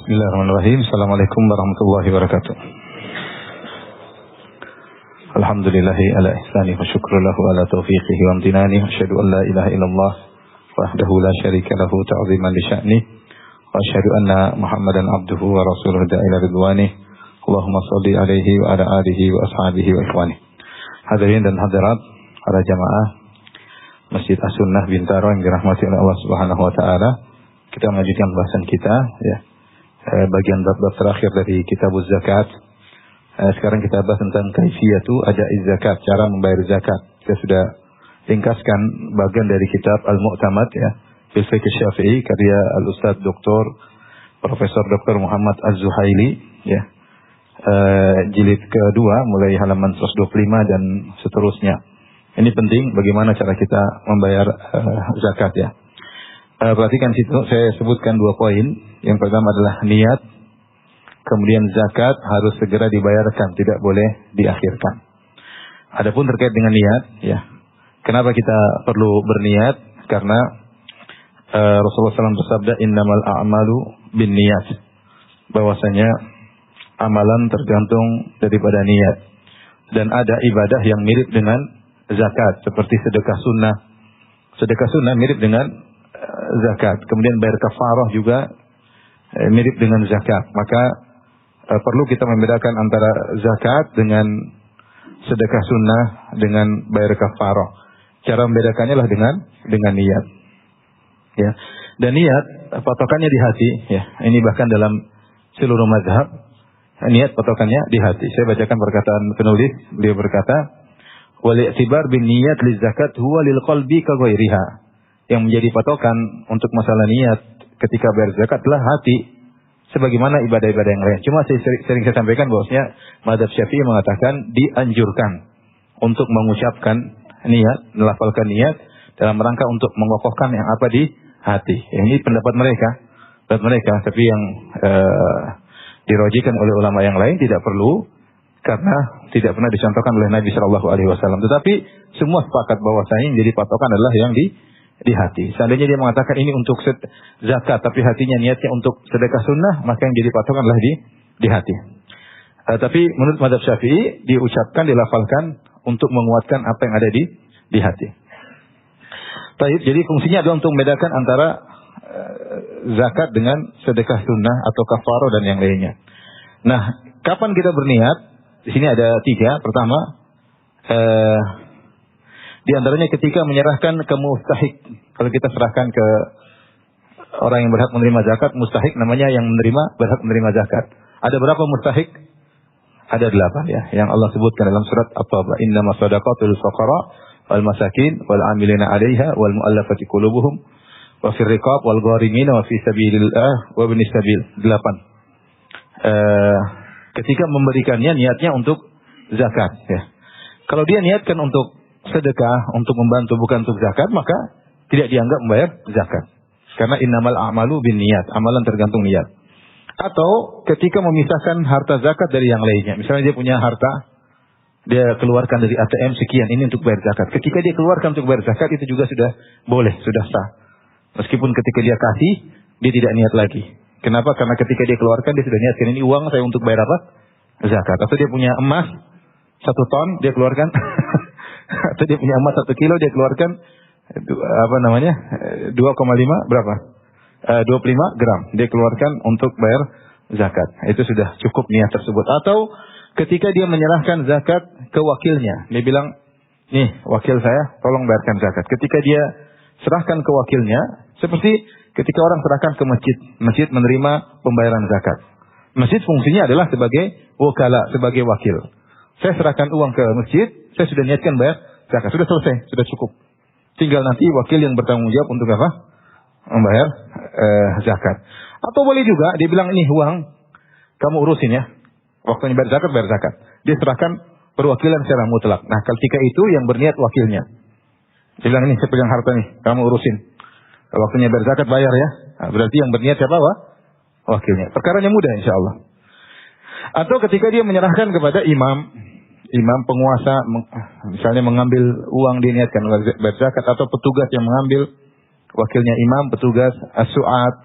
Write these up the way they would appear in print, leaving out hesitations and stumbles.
Bismillahirrahmanirrahim. Assalamualaikum warahmatullahi wabarakatuh. Alhamdulillahi ala ihsani wa syukru lahu ala taufiqihi wa amtinani. Asyhadu an la ilaha illallah wahdahu la syarika lahu ta'ziman li sya'ni. Wa asyhadu anna Muhammadan abduhu wa rasuluhu da'ila ridwani. Allahumma shalli alaihi wa ala alihi wa ashabihi wa ikhwani. Hadirin dan hadirat para jamaah Masjid As-Sunnah Bintaro yang dirahmati oleh Allah Subhanahu wa taala. Kita melanjutkan bahasan kita ya. Bagian bab terakhir dari Kitabuz Zakat. Sekarang kita bahas tentang kaifiyatu ada'iz zakat, cara membayar zakat. Kita sudah ringkaskan bagian dari kitab Al-Mu'tamad ya, fil fiqh Syafi'i karya Al-Ustaz Dr. Profesor Dr. Muhammad Az-Zuhaili ya. Jilid kedua mulai halaman 125 dan seterusnya. Ini penting bagaimana cara kita membayar zakat ya. Perhatikan situ, saya sebutkan 2 poin. Yang pertama adalah niat. Kemudian zakat harus segera dibayarkan, tidak boleh diakhirkan. Adapun terkait dengan niat, ya. Kenapa kita perlu berniat? Karena Rasulullah SAW bersabda, innamal a'malu bin niat. Bahwasanya amalan tergantung daripada niat. Dan ada ibadah yang mirip dengan zakat, seperti sedekah sunnah. Sedekah sunnah mirip dengan zakat. Kemudian bayar kafarah juga mirip dengan zakat. Maka perlu kita membedakan antara zakat dengan sedekah sunnah dengan bayar kafarah. Cara membedakannya lah dengan niat. Ya. Dan niat patokannya di hati. Ya. Ini bahkan dalam seluruh mazhab niat patokannya di hati. Saya bacakan perkataan penulis. Beliau berkata, wal i'tibar bin niyat li zakat huwa lil qalbi ka ghairiha. Yang menjadi patokan untuk masalah niat ketika bayar zakat adalah hati, sebagaimana ibadah-ibadah yang lain. Cuma sering saya sampaikan bahwasanya mazhab Syafi'i mengatakan dianjurkan untuk mengucapkan niat, melafalkan niat dalam rangka untuk mengokohkan yang apa di hati. Ini pendapat mereka, tapi yang dirojikan oleh ulama yang lain tidak perlu karena tidak pernah dicontohkan oleh Nabi Shallallahu Alaihi Wasallam. Tetapi semua sepakat bahwasanya yang jadi patokan adalah yang di hati. Seandainya dia mengatakan ini untuk zakat, tapi hatinya niatnya untuk sedekah sunnah, maka yang jadi patokan adalah di hati. Tapi menurut mazhab Syafi'i diucapkan, dilafalkan untuk menguatkan apa yang ada di hati. Jadi fungsinya adalah untuk membedakan antara zakat dengan sedekah sunnah atau kafarah dan yang lainnya. Nah, kapan kita berniat? Di sini ada 3. Pertama, di antaranya ketika menyerahkan ke mustahik. Kalau kita serahkan ke orang yang berhak menerima zakat, mustahik namanya yang berhak menerima zakat. Ada berapa mustahik? Ada 8 ya. Yang Allah sebutkan dalam surat At-Taubah. Innamas shadaqatul fuqara wal masakin wal 'amilina 'alaiha wal mu'allafati qulubuhum wa fir riqab wal gharimin wa fi sabilillah wa ibnis sabil. 8. Ketika memberikannya niatnya untuk zakat ya. Kalau dia niatkan untuk sedekah, untuk membantu bukan untuk zakat, maka tidak dianggap membayar zakat. Karena innamal a'malu bin niat, amalan tergantung niat. Atau ketika memisahkan harta zakat dari yang lainnya. Misalnya dia punya harta, dia keluarkan dari ATM sekian, ini untuk bayar zakat. Ketika dia keluarkan untuk bayar zakat, itu juga sudah boleh, sudah sah. Meskipun ketika dia kasih, dia tidak niat lagi. Kenapa? Karena ketika dia keluarkan, dia sudah niatkan ini uang saya untuk bayar apa? Zakat. Atau dia punya emas 1 ton, dia keluarkan. Atau dia punya emas 1 kilo, dia keluarkan 2,5 berapa? 25 gram. Dia keluarkan untuk bayar zakat. Itu sudah cukup niat tersebut. Atau ketika dia menyerahkan zakat ke wakilnya. Dia bilang, nih wakil saya tolong bayarkan zakat. Ketika dia serahkan ke wakilnya, seperti ketika orang serahkan ke masjid. Masjid menerima pembayaran zakat. Masjid fungsinya adalah sebagai wakala, sebagai wakil. Saya serahkan uang ke masjid, saya sudah niatkan bayar zakat. Sudah selesai, sudah cukup. Tinggal nanti wakil yang bertanggung jawab untuk apa? Membayar zakat. Atau boleh juga dia bilang ini uang kamu urusin ya. Waktunya bayar zakat. Dia serahkan perwakilan secara mutlak. Nah, ketika itu yang berniat wakilnya. Dia bilang ini saya pegang harta nih, kamu urusin. Waktunya bayar zakat bayar ya. Nah, berarti yang berniat siapa? Wakilnya. Perkaranya mudah insyaallah. Atau ketika dia menyerahkan kepada imam penguasa, misalnya mengambil uang diniatkan bayar zakat, atau petugas yang mengambil, wakilnya imam, petugas as-su'at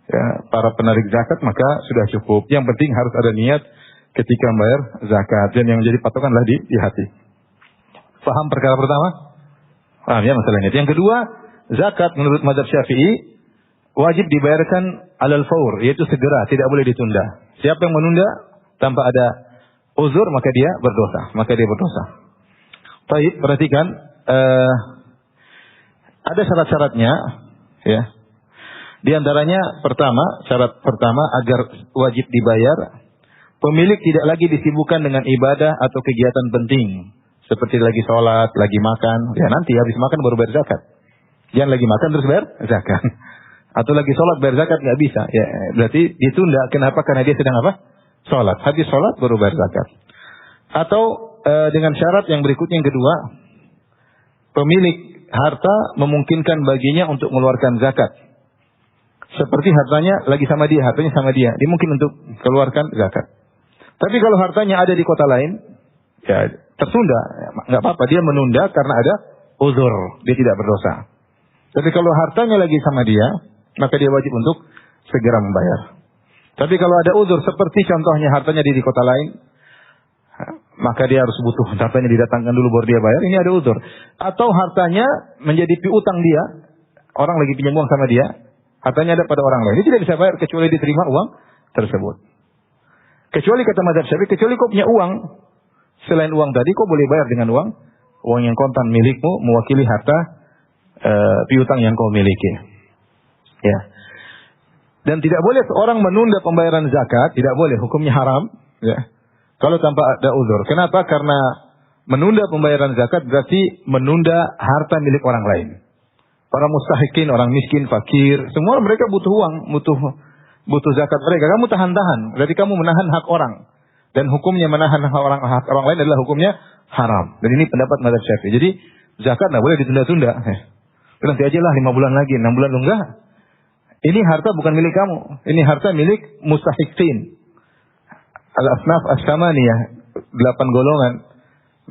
ya, para penarik zakat maka sudah cukup. Yang penting harus ada niat ketika membayar zakat, dan yang menjadi patokan adalah di hati. Paham perkara pertama? Paham ya masalahnya. Yang kedua, zakat menurut mazhab Syafi'i wajib dibayarkan alal faur, yaitu segera, tidak boleh ditunda. Siapa yang menunda tanpa ada uzur maka dia berdosa. Baik, perhatikan ada syarat-syaratnya, ya. Di antaranya syarat pertama agar wajib dibayar, pemilik tidak lagi disibukkan dengan ibadah atau kegiatan penting seperti lagi sholat, lagi makan. Ya nanti habis makan baru bayar zakat. Jangan lagi makan terus bayar zakat. Atau lagi sholat bayar zakat nggak bisa. Ya berarti ditunda. Kenapa? Karena dia sedang apa? Sholat. Habis sholat baru bayar zakat. Atau dengan syarat yang berikutnya, yang kedua, pemilik harta memungkinkan baginya untuk mengeluarkan zakat. Seperti hartanya sama dia, dia mungkin untuk keluarkan zakat. Tapi kalau hartanya ada di kota lain, ya tertunda, nggak apa-apa, dia menunda karena ada uzur, dia tidak berdosa. Tapi kalau hartanya lagi sama dia, maka dia wajib untuk segera membayar. Tapi kalau ada uzur, seperti contohnya hartanya di kota lain, maka dia harus butuh hartanya didatangkan dulu baru dia bayar, ini ada uzur. Atau hartanya menjadi piutang dia, orang lagi pinjam uang sama dia, hartanya ada pada orang lain, dia tidak bisa bayar kecuali diterima uang tersebut. Kecuali kata mazhab Syafi'i, kecuali kau punya uang selain uang tadi, kau boleh bayar dengan uang yang kontan milikmu, mewakili harta piutang yang kau miliki. Ya. Dan tidak boleh seorang menunda pembayaran zakat, tidak boleh, hukumnya haram. Ya. Kalau tanpa ada uzur. Kenapa? Karena menunda pembayaran zakat berarti menunda harta milik orang lain. Para mustahikin, orang miskin, fakir, semua mereka butuh uang, butuh zakat mereka. Kamu tahan-tahan, berarti kamu menahan hak orang. Dan hukumnya menahan hak orang lain adalah hukumnya haram. Dan ini pendapat mazhab Syafi'i. Jadi zakat tidak boleh ditunda-tunda. Nanti aja lah 5 bulan lagi, 6 bulan enggak. Ini harta bukan milik kamu. Ini harta milik mustahikin. Al-asnaf as-samaniyah, 8 golongan.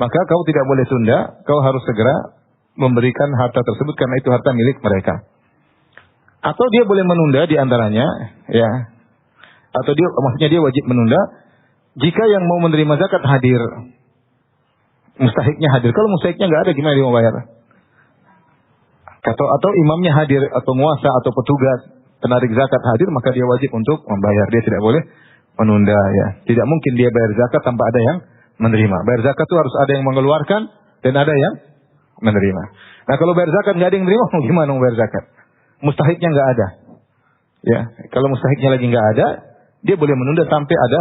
Maka kau tidak boleh tunda, kau harus segera memberikan harta tersebut karena itu harta milik mereka. Atau dia boleh menunda di antaranya, ya. Atau maksudnya dia wajib menunda jika yang mau menerima zakat hadir. Mustahiknya hadir. Kalau mustahiknya enggak ada, gimana dia mau bayar? Atau imamnya hadir, atau muasa, atau petugas penarik zakat hadir, maka dia wajib untuk membayar. Dia tidak boleh menunda, ya. Tidak mungkin dia bayar zakat tanpa ada yang menerima. Bayar zakat itu harus ada yang mengeluarkan dan ada yang menerima. Nah kalau bayar zakat nggak ada yang menerima, gimana mau bayar zakat? Mustahiknya nggak ada. Ya, kalau mustahiknya lagi nggak ada, dia boleh menunda sampai ada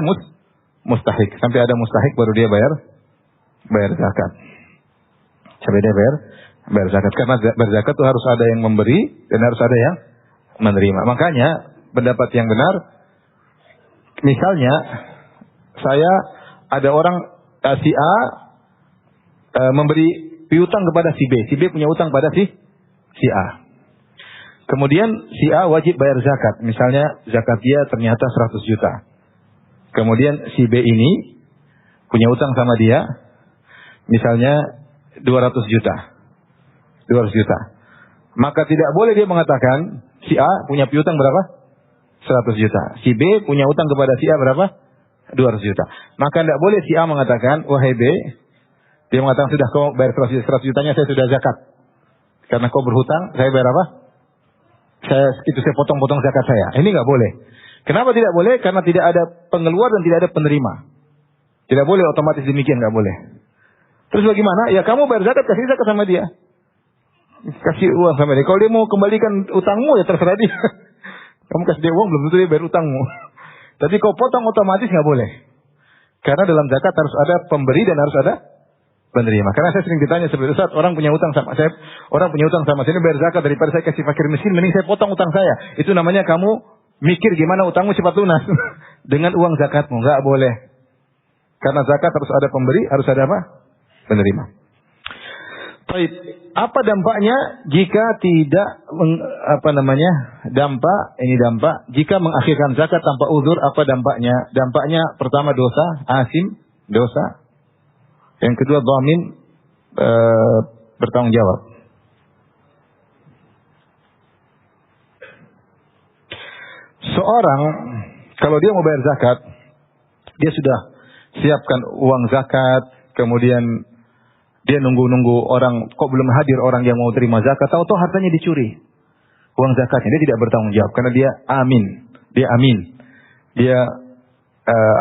mustahik. Sampai ada mustahik baru dia bayar zakat. Sampai dia bayar zakat. Karena bayar zakat itu harus ada yang memberi dan harus ada yang menerima. Makanya pendapat yang benar, misalnya saya ada orang si A memberi piutang kepada si B. Si B punya utang pada si A. Kemudian si A wajib bayar zakat. Misalnya zakat dia ternyata 100 juta. Kemudian si B ini punya utang sama dia, misalnya 200 juta. 200 juta. Maka tidak boleh dia mengatakan si A punya piutang berapa? 100 juta. Si B punya utang kepada si A berapa? 200 juta. Maka tidak boleh si A mengatakan, wahai B, dia mengatakan sudah kau bayar 100 jutanya, saya sudah zakat. Karena kau berhutang, saya bayar apa? Saya potong-potong zakat saya. Ini nggak boleh. Kenapa tidak boleh? Karena tidak ada pengeluar dan tidak ada penerima. Tidak boleh otomatis demikian, nggak boleh. Terus bagaimana? Ya kamu bayar zakat, kasih zakat sama dia. Kasih uang sama dia. Kalau dia mau kembalikan utangmu, ya terserah dia. Kamu kasih dia uang, belum tentu dia bayar utangmu. Tapi kau potong otomatis nggak boleh. Karena dalam zakat harus ada pemberi dan harus ada penerima. Karena saya sering ditanya seperti itu, saat orang punya utang sama saya, bayar zakat daripada saya kasih fakir miskin, mending saya potong utang saya. Itu namanya kamu mikir gimana utangmu cepat lunas dengan uang zakatmu. Nggak boleh. Karena zakat harus ada pemberi, harus ada apa? Penerima. Baik. Apa dampaknya jika tidak dampak jika mengakhirkan zakat tanpa uzur, apa dampaknya? Dampaknya pertama dosa, asim, dosa. Yang kedua dhamin, bertanggung jawab. Seorang kalau dia mau bayar zakat, dia sudah siapkan uang zakat, kemudian dia nunggu-nunggu orang, kok belum hadir orang yang mau terima zakat, tahu-tahu hartanya dicuri. Uang zakatnya, dia tidak bertanggung jawab karena dia amin. Dia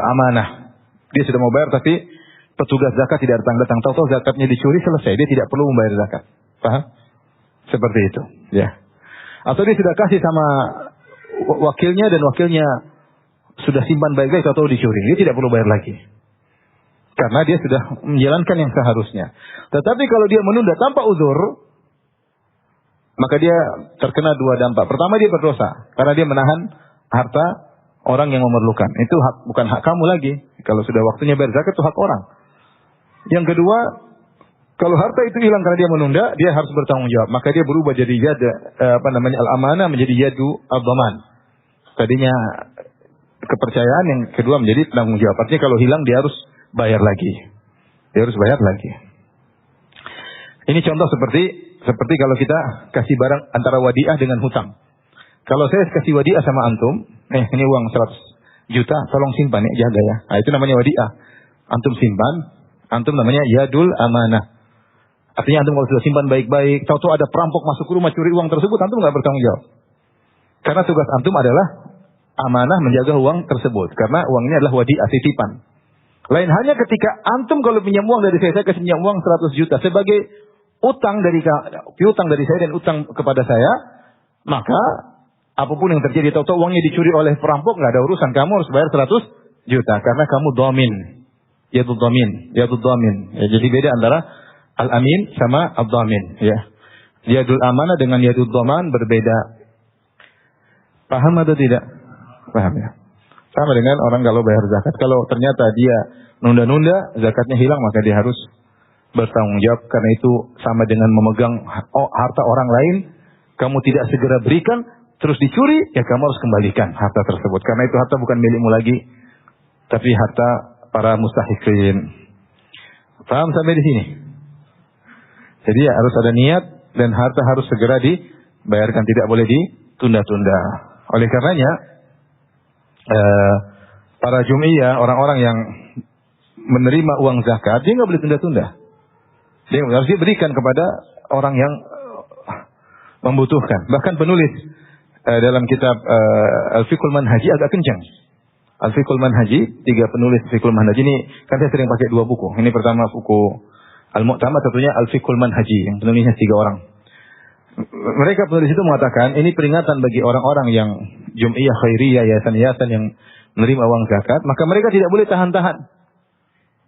amanah. Dia sudah mau bayar tapi petugas zakat tidak datang-datang, tahu-tahu zakatnya dicuri, selesai, dia tidak perlu membayar zakat. Paham? Seperti itu, ya. Atau dia sudah kasih sama wakilnya dan wakilnya sudah simpan baik-baik, tahu-tahu dicuri, dia tidak perlu bayar lagi. Karena dia sudah menjalankan yang seharusnya. Tetapi kalau dia menunda tanpa uzur, maka dia terkena dua dampak. Pertama, dia berdosa karena dia menahan harta orang yang memerlukan. Itu bukan hak kamu lagi. Kalau sudah waktunya bayar zakat, itu hak orang. Yang kedua, kalau harta itu hilang karena dia menunda, dia harus bertanggung jawab. Maka dia berubah jadi al-amanah menjadi yadu ad-dhaman. Tadinya kepercayaan, yang kedua menjadi penanggung jawab. Artinya kalau hilang dia harus bayar lagi. Dia harus bayar lagi. Ini contoh seperti kalau kita kasih barang antara wadiah dengan hutang. Kalau saya kasih wadiah sama antum, ini uang 100 juta, tolong simpan ya, jaga ya. Nah, itu namanya wadiah. Antum simpan, antum namanya yadul amanah. Artinya antum kalau sudah simpan baik-baik, tahu-tahu ada perampok masuk ke rumah curi uang tersebut, antum nggak bertanggung jawab. Karena tugas antum adalah amanah menjaga uang tersebut. Karena uang ini adalah wadiah, titipan. Lain hanya ketika antum kalau pinjam uang dari saya kasih pinjam uang 100 juta sebagai utang dari saya dan utang kepada saya, maka apapun yang terjadi, tahu-tahu uangnya dicuri oleh perampok, nggak ada urusan, kamu harus bayar 100 juta karena kamu dhamin. Yadud dhamin. Ya, jadi beda antara al-amin sama ad-dhamin, ya. Yadul amanah dengan yadud dhaman berbeda. Paham atau tidak? Paham ya. Sama dengan orang kalau bayar zakat, kalau ternyata dia nunda-nunda, zakatnya hilang, maka dia harus bertanggung jawab, karena itu sama dengan memegang harta orang lain. Kamu tidak segera berikan, terus dicuri, ya kamu harus kembalikan harta tersebut. Karena itu harta bukan milikmu lagi, tapi harta para mustahiqin. Paham sampai di sini? Jadi ya, harus ada niat dan harta harus segera dibayarkan, tidak boleh ditunda-tunda. Oleh karenanya, para jum'iyah, orang-orang yang menerima uang zakat, dia nggak boleh tunda-tunda. Dia harus diberikan kepada orang yang membutuhkan. Bahkan penulis dalam kitab Al-Fiqhul Manhaji agak kencang. Al-Fiqhul Manhaji, 3 penulis Fiqhul Manhaji ini, kan saya sering pakai 2 buku. Ini pertama buku Al-Mu'tamad, tentunya Al-Fiqhul Manhaji, yang penulisnya 3 orang. Mereka penulis itu mengatakan, ini peringatan bagi orang-orang yang jum'iyah khairiyah, yayasan-yayasan yang menerima uang zakat, maka mereka tidak boleh tahan-tahan.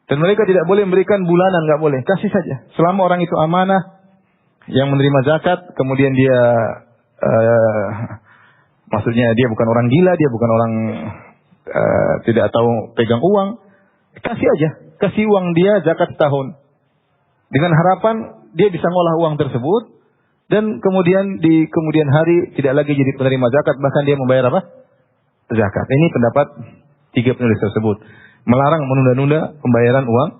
Dan mereka tidak boleh memberikan bulanan, nggak boleh. Kasih saja. Selama orang itu amanah, yang menerima zakat, kemudian dia, maksudnya dia bukan orang gila, dia bukan orang tidak tahu pegang uang, kasih aja. Kasih uang dia zakat setahun. Dengan harapan dia bisa ngolah uang tersebut, dan kemudian di kemudian hari tidak lagi jadi penerima zakat, bahkan dia membayar apa? Zakat. Ini pendapat 3 penulis tersebut. Melarang menunda-nunda pembayaran uang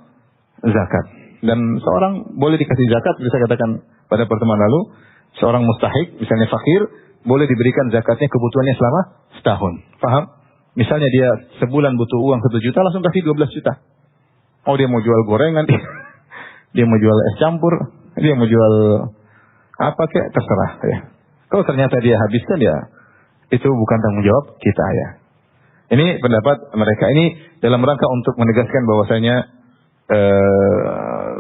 zakat. Dan seorang boleh dikasih zakat, bisa katakan pada pertemuan lalu, seorang mustahik, misalnya fakir, boleh diberikan zakatnya kebutuhannya selama setahun. Paham? Misalnya dia sebulan butuh uang 1 juta, langsung kasih 12 juta. Oh, dia mau jual gorengan, dia mau jual es campur, dia mau jual apa kek, terserah ya. Kalau ternyata dia habiskan, ya itu bukan tanggung jawab kita ya. Ini pendapat mereka. Ini dalam rangka untuk menegaskan bahwasanya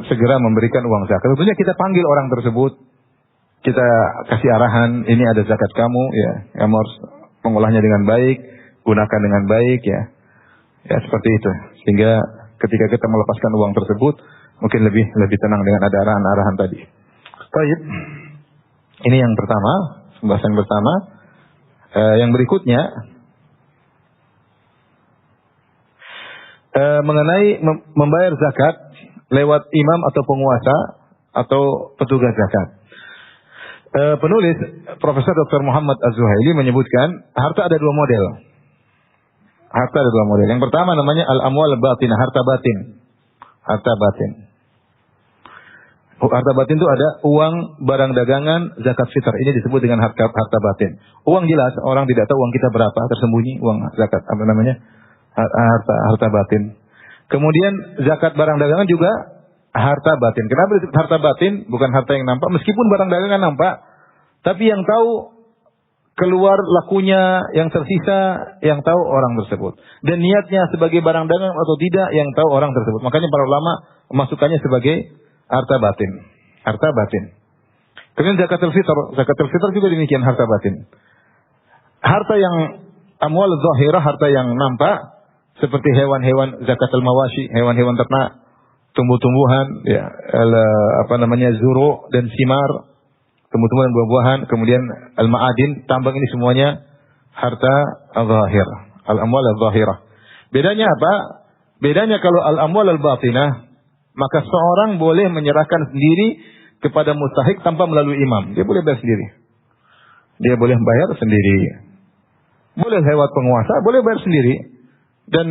segera memberikan uang zakat. Tentunya kita panggil orang tersebut, kita kasih arahan, ini ada zakat kamu, ya, kamu harus mengolahnya dengan baik, gunakan dengan baik, ya, ya seperti itu. Sehingga ketika kita melepaskan uang tersebut, mungkin lebih tenang dengan ada arahan-arahan tadi. Baik, ini yang pertama, pembahasan pertama. Yang berikutnya mengenai membayar zakat lewat imam atau penguasa atau petugas zakat. Penulis Profesor Dr. Muhammad Az-Zuhaili menyebutkan harta ada 2 model. Harta ada 2 model. Yang pertama namanya al-amwal batinah, harta batin. Harta batin. Harta batin itu ada uang, barang dagangan, zakat fitr. Ini disebut dengan harta batin. Uang jelas, orang tidak tahu uang kita berapa, tersembunyi uang zakat, apa namanya? Harta batin. Kemudian zakat barang dagangan juga harta batin. Kenapa disebut harta batin? Bukan harta yang nampak, meskipun barang dagangan nampak, tapi yang tahu keluar lakunya, yang tersisa, yang tahu orang tersebut. Dan niatnya sebagai barang dagang atau tidak, yang tahu orang tersebut. Makanya para ulama memasukkannya sebagai harta batin. Harta batin. Kemudian zakatul fitr. Zakatul fitr juga demikian harta batin. Harta yang amwal zahirah, harta yang nampak, seperti hewan-hewan zakatul mawashi, hewan-hewan ternak, tumbuh-tumbuhan, ya, zuru dan simar, tumbuh-tumbuhan buah-buahan, kemudian al-ma'adin, tambang, ini semuanya harta zahir, al-amwal al-zahirah. Bedanya apa? Bedanya kalau al-amwal al-batinah, maka seorang boleh menyerahkan sendiri kepada mustahik tanpa melalui imam. Dia boleh bayar sendiri. Dia boleh bayar sendiri. Boleh lewat penguasa, boleh bayar sendiri. Dan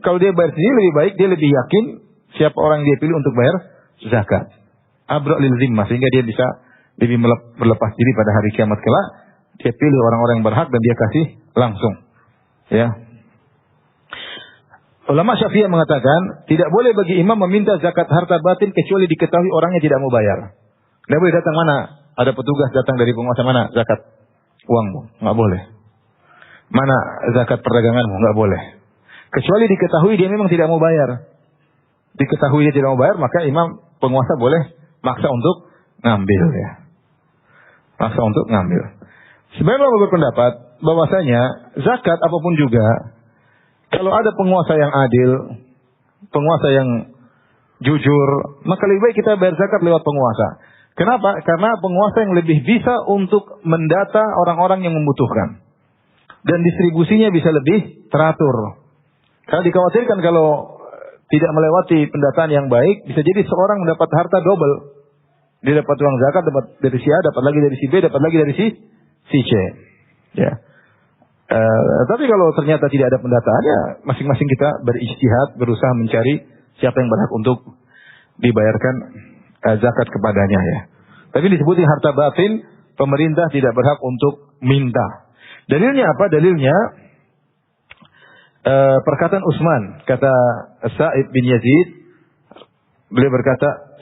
kalau dia bayar sendiri lebih baik, dia lebih yakin siapa orang yang dia pilih untuk bayar zakat. Abra' lil zimmah, sehingga dia bisa lebih berlepas diri pada hari kiamat kelak. Dia pilih orang-orang yang berhak dan dia kasih langsung. Ya. Ulama Syafi'iyah mengatakan tidak boleh bagi imam meminta zakat harta batin kecuali diketahui orangnya tidak mau bayar. Tidak boleh datang, mana ada petugas datang dari penguasa, mana zakat uangmu, nggak boleh. Mana zakat perdaganganmu, nggak boleh. Kecuali diketahui dia memang tidak mau bayar. Diketahui dia tidak mau bayar, maka imam penguasa boleh maksa untuk ngambil, ya. Maksa untuk ngambil. Sebenarnya ulama berpendapat bahwasanya zakat apapun juga, kalau ada penguasa yang adil, penguasa yang jujur, maka lebih baik kita bayar zakat lewat penguasa. Kenapa? Karena penguasa yang lebih bisa untuk mendata orang-orang yang membutuhkan. Dan distribusinya bisa lebih teratur. Karena dikhawatirkan kalau tidak melewati pendataan yang baik, bisa jadi seorang mendapat harta double. Dia dapat uang zakat, dapat dari si A, dapat lagi dari si B, dapat lagi dari si C. Ya. Tapi kalau ternyata tidak ada pendataan, ya masing-masing kita berijtihad, berusaha mencari siapa yang berhak untuk dibayarkan zakat kepadanya, ya. Tapi disebutin harta batin, pemerintah tidak berhak untuk minta. Dalilnya apa? Dalilnya perkataan Utsman, kata Sa'id bin Yazid, beliau berkata,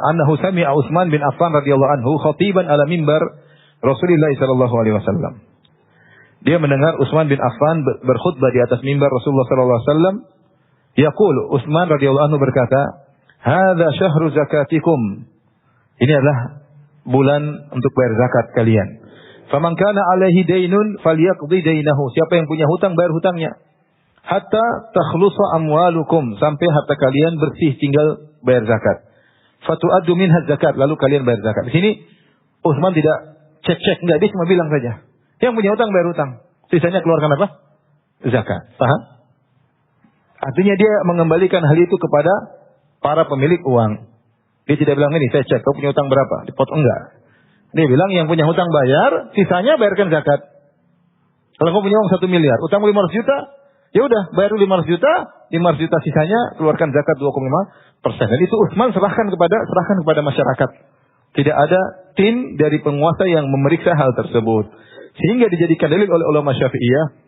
annahu sami'a Utsman bin Affan radhiyallahu anhu khatiban ala mimbar Rasulullah sallallahu alaihi wasallam. Dia mendengar Utsman bin Affan berkhutbah di atas mimbar Rasulullah sallallahu alaihi wasallam. Yaqul, Utsman radhiyallahu anhu berkata, "Hadza syahru zakatikum." Ini adalah bulan untuk bayar zakat kalian. Faman kana alaihi dainun falyaqdi dainahu. Siapa yang punya hutang, bayar hutangnya. Hatta takhlusa amwalukum, sampai harta kalian bersih, tinggal bayar zakat. Fatu'addu minha zakat, lalu kalian bayar zakat. Di sini Utsman tidak cek-cek, enggak, dia cuma bilang saja. Yang punya hutang bayar hutang, sisanya keluarkan apa? Zakat. Paham? Artinya dia mengembalikan hal itu kepada para pemilik uang. Dia tidak bilang, ini saya cek, kau punya hutang berapa? Dipotong, enggak. Dia bilang yang punya hutang bayar, sisanya bayarkan zakat. Kalau kau punya uang 1 miliar, hutangmu 500 juta, ya udah, bayar 500 juta, 500 juta sisanya keluarkan zakat 2,5%. Dan itu Utsman serahkan kepada masyarakat. Tidak ada tim dari penguasa yang memeriksa hal tersebut. Sehingga dijadikan dalil oleh ulama Syafi'iyah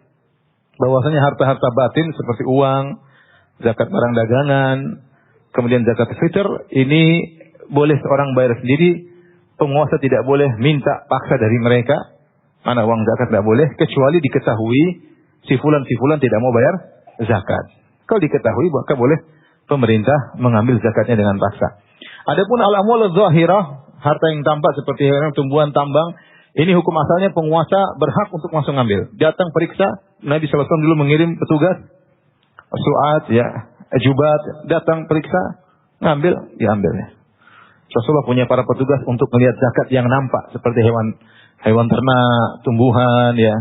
bahwasanya harta-harta batin seperti uang, zakat barang dagangan, kemudian zakat fitr, ini boleh seorang bayar sendiri. Penguasa tidak boleh minta paksa dari mereka. Mana uang zakat tidak boleh, kecuali diketahui si fulan tidak mau bayar zakat. Kalau diketahui, maka boleh pemerintah mengambil zakatnya dengan paksa. Adapun al-amwal az-zahirah, harta yang tampak seperti tumbuhan tambang, ini hukum asalnya penguasa berhak untuk langsung ngambil. Datang periksa, Nabi SAW dulu mengirim petugas, su'at, ya, jubat, datang periksa, ngambil, diambilnya. Rasulullah punya para petugas untuk melihat zakat yang nampak, seperti hewan ternak, tumbuhan, ya.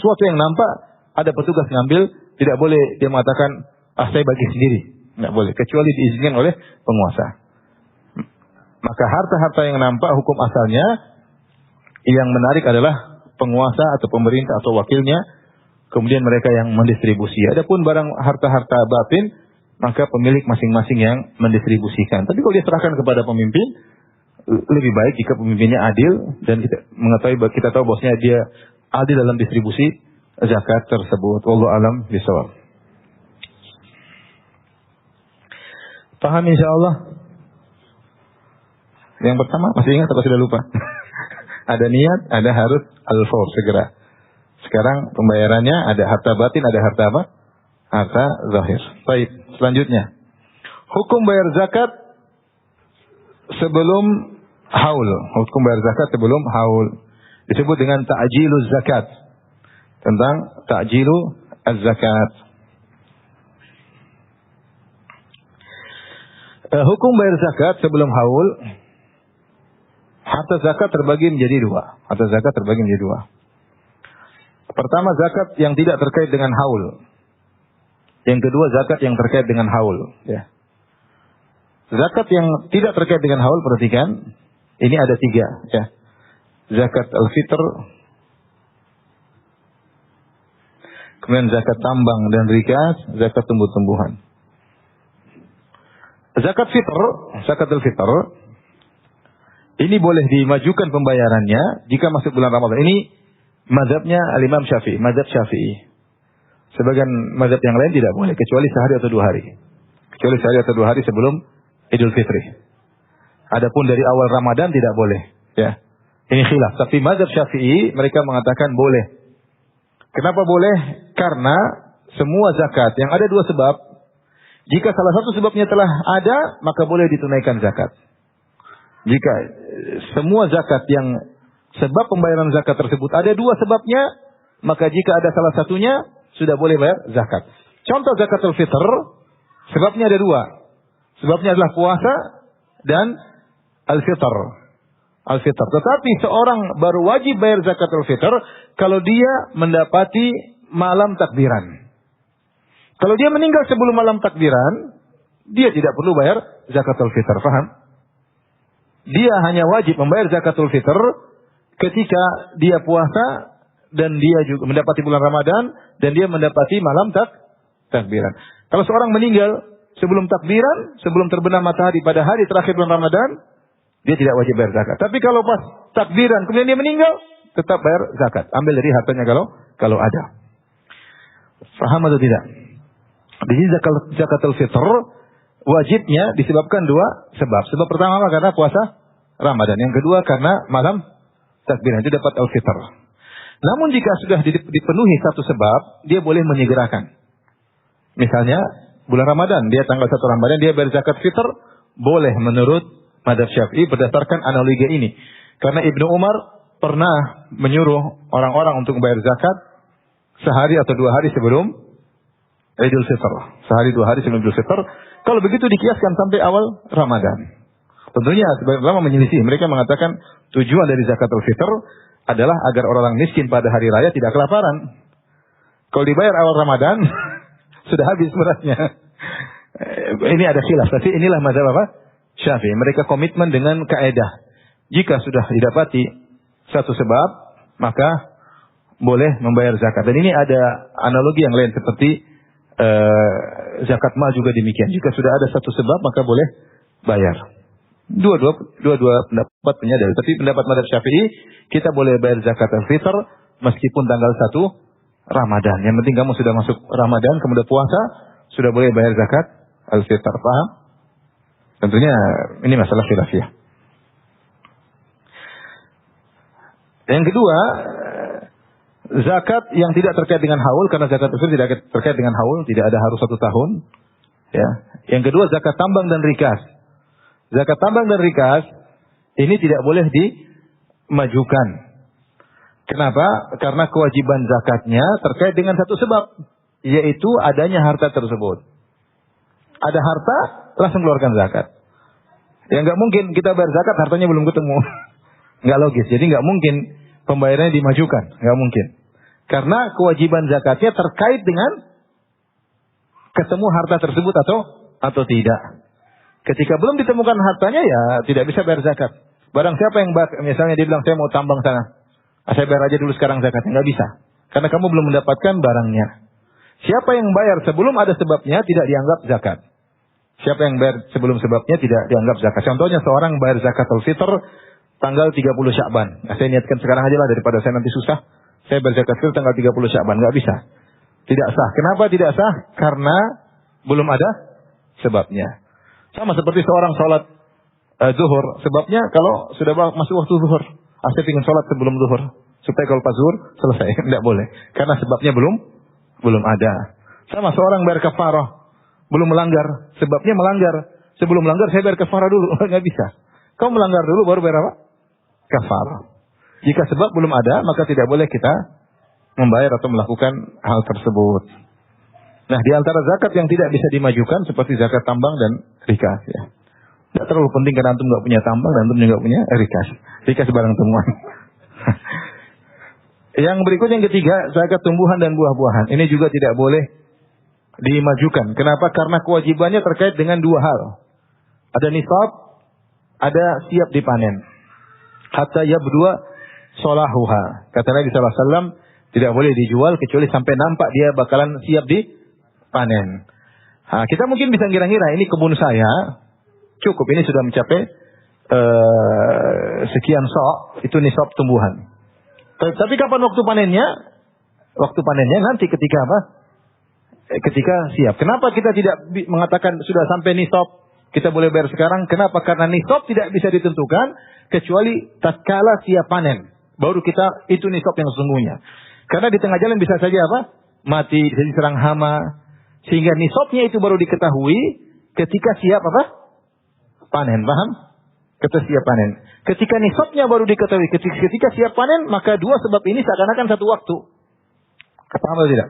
Suatu yang nampak, ada petugas ngambil, tidak boleh dia mengatakan, saya bagi sendiri. Tidak boleh, kecuali diizinkan oleh penguasa. Maka harta-harta yang nampak hukum asalnya, yang menarik adalah penguasa atau pemerintah atau wakilnya, kemudian mereka yang mendistribusi. Adapun barang harta-harta batin, maka pemilik masing-masing yang mendistribusikan. Tapi kalau dia serahkan kepada pemimpin, lebih baik jika pemimpinnya adil dan kita tahu bahwasanya dia adil dalam distribusi zakat tersebut. Wallahu alam bishawab. Paham insyaallah? Yang pertama masih ingat atau sudah lupa? Ada niat, ada harus al-fawr, segera. Sekarang pembayarannya ada harta batin, ada harta apa? Harta zahir. Baik, selanjutnya. Hukum bayar zakat sebelum haul. Hukum bayar zakat sebelum haul. Disebut dengan ta'jiluz zakat. Tentang ta'jilu az-zakat. Hukum bayar zakat sebelum haul. Harta zakat terbagi menjadi dua. Harta zakat terbagi menjadi dua. Pertama, zakat yang tidak terkait dengan haul. Yang kedua, zakat yang terkait dengan haul. Ya. Zakat yang tidak terkait dengan haul, perhatikan. Ini ada tiga. Ya. Zakat al-fitr. Kemudian zakat tambang dan rikas. Zakat tumbuh-tumbuhan. Zakat fitr. Zakat al-fitr. Ini boleh dimajukan pembayarannya jika masuk bulan Ramadan. Ini mazhabnya al-Imam Syafi'i, mazhab Syafi'i. Sebagian mazhab yang lain tidak boleh, kecuali sehari atau 2 hari. Kecuali sehari atau 2 hari sebelum Idul Fitri. Adapun dari awal Ramadan tidak boleh. Ya, ini khilaf. Tapi mazhab Syafi'i mereka mengatakan boleh. Kenapa boleh? Karena semua zakat yang ada 2 sebab. Jika salah satu sebabnya telah ada, maka boleh ditunaikan zakat. Jika semua zakat yang sebab pembayaran zakat tersebut ada 2 sebabnya, maka jika ada salah satunya, sudah boleh bayar zakat. Contoh zakatul fitr, sebabnya ada 2. Sebabnya adalah puasa dan al-fitr. Al-fitr. Tetapi seorang baru wajib bayar zakatul fitr kalau dia mendapati malam takbiran. Kalau dia meninggal sebelum malam takbiran, dia tidak perlu bayar zakatul fitr. Paham? Dia hanya wajib membayar zakatul fitr ketika dia puasa dan dia juga mendapati bulan Ramadan dan dia mendapati malam takbiran. Kalau seorang meninggal sebelum takbiran, sebelum terbenam matahari pada hari terakhir bulan Ramadan, dia tidak wajib bayar zakat. Tapi kalau pas takbiran kemudian dia meninggal, tetap bayar zakat. Ambil dari hartanya kalau ada. Faham atau tidak? Di sini zakatul fitr wajibnya disebabkan 2 sebab. Sebab pertama karena puasa Ramadan. Yang kedua karena malam takbiran. Itu dapat al-fitr. Namun jika sudah dipenuhi satu sebab, dia boleh menyegerakan. Misalnya bulan Ramadan, dia tanggal 1 Ramadan, dia bayar zakat fitr, boleh menurut mazhab Syafi'i berdasarkan analogi ini. Karena Ibnu Umar pernah menyuruh orang-orang untuk membayar zakat sehari atau 2 hari sebelum Idul Fitr. Sehari 2 hari sebelum Idul Fitr. Kalau begitu dikiaskan sampai awal Ramadan. Tentunya sebagian ulama menyelisih. Mereka mengatakan tujuan dari zakatul fitr adalah agar orang miskin pada hari raya tidak kelaparan. Kalau dibayar awal Ramadan, sudah habis berasnya. Ini ada khilaf. Tapi inilah mazhab apa? Syafi'i. Mereka komitmen dengan kaidah. Jika sudah didapati satu sebab, maka boleh membayar zakat. Dan ini ada analogi yang lain seperti zakat mal juga demikian. Jika sudah ada satu sebab, maka boleh bayar. Dua-dua pendapat punya dalil. Tapi pendapat mazhab Syafi'i, kita boleh bayar zakat al-fitr meskipun tanggal 1 Ramadan. Yang penting kamu sudah masuk Ramadan, kemudian puasa, sudah boleh bayar zakat al-fitr. Paham? Tentunya ini masalah khilafiyah. Yang kedua, zakat yang tidak terkait dengan haul, karena zakat al-fitr tidak terkait dengan haul, tidak ada harus 1 tahun. Ya. Yang kedua, zakat tambang dan rikas. Zakat tambang dan rikas ini tidak boleh dimajukan. Kenapa? Karena kewajiban zakatnya terkait dengan satu sebab, yaitu adanya harta tersebut. Ada harta, langsung keluarkan zakat. Ya nggak mungkin kita bayar zakat, hartanya belum ketemu. Nggak logis. Jadi nggak mungkin pembayarannya dimajukan. Nggak mungkin. Karena kewajiban zakatnya terkait dengan ketemu harta tersebut atau tidak. Ketika belum ditemukan hartanya, ya tidak bisa bayar zakat. Barang siapa yang misalnya dia bilang saya mau tambang sana, saya bayar aja dulu sekarang zakatnya, nggak bisa. Karena kamu belum mendapatkan barangnya. Siapa yang bayar sebelum ada sebabnya tidak dianggap zakat. Siapa yang bayar sebelum sebabnya tidak dianggap zakat. Contohnya seorang bayar zakatul fitr tanggal 30 Sya'ban. Nah, saya niatkan sekarang aja lah daripada saya nanti susah. Saya bayar zakat fitr tanggal 30 Sya'ban. Nggak bisa. Tidak sah. Kenapa tidak sah? Karena belum ada sebabnya. Sama seperti seorang sholat zuhur. Sebabnya kalau sudah masuk waktu zuhur. Saya ingin sholat sebelum zuhur. Supaya kalau pas zuhur selesai. Tidak boleh. Karena sebabnya belum ada. Sama seorang bayar kafarah. Belum melanggar. Sebabnya melanggar. Sebelum melanggar saya bayar kafarah dulu. Nggak bisa. Kau melanggar dulu baru bayar apa? Kafarah. Jika sebab belum ada, maka tidak boleh kita membayar atau melakukan hal tersebut. Nah, di antara zakat yang tidak bisa dimajukan seperti zakat tambang dan rikas. Ya. Tidak terlalu penting karena antum nggak punya tambang dan antum juga punya rikas. Rikas barang temuan. Yang berikut yang ketiga, zakat tumbuhan dan buah-buahan. Ini juga tidak boleh dimajukan. Kenapa? Karena kewajibannya terkait dengan dua hal. Ada nisab, ada siap dipanen. Hatta yabdua solahuha. Kata Nabi SAW, tidak boleh dijual kecuali sampai nampak dia bakalan siap dipanen. Nah, kita mungkin bisa ngira-ngira, ini kebun saya, cukup, ini sudah mencapai sekian sok, itu nisab tumbuhan. Tapi kapan waktu panennya? Waktu panennya nanti ketika apa? Ketika siap. Kenapa kita tidak mengatakan sudah sampai nisab, kita boleh bayar sekarang? Kenapa? Karena nisab tidak bisa ditentukan kecuali tatkala siap panen. Baru kita itu nisab yang sesungguhnya. Karena di tengah jalan bisa saja apa? Mati, bisa diserang hama. Sehingga nisabnya itu baru diketahui ketika siap apa? Panen. Paham? Ketika siap panen. Ketika nisabnya baru diketahui ketika siap panen, maka dua sebab ini seakan-akan satu waktu. Paham atau tidak?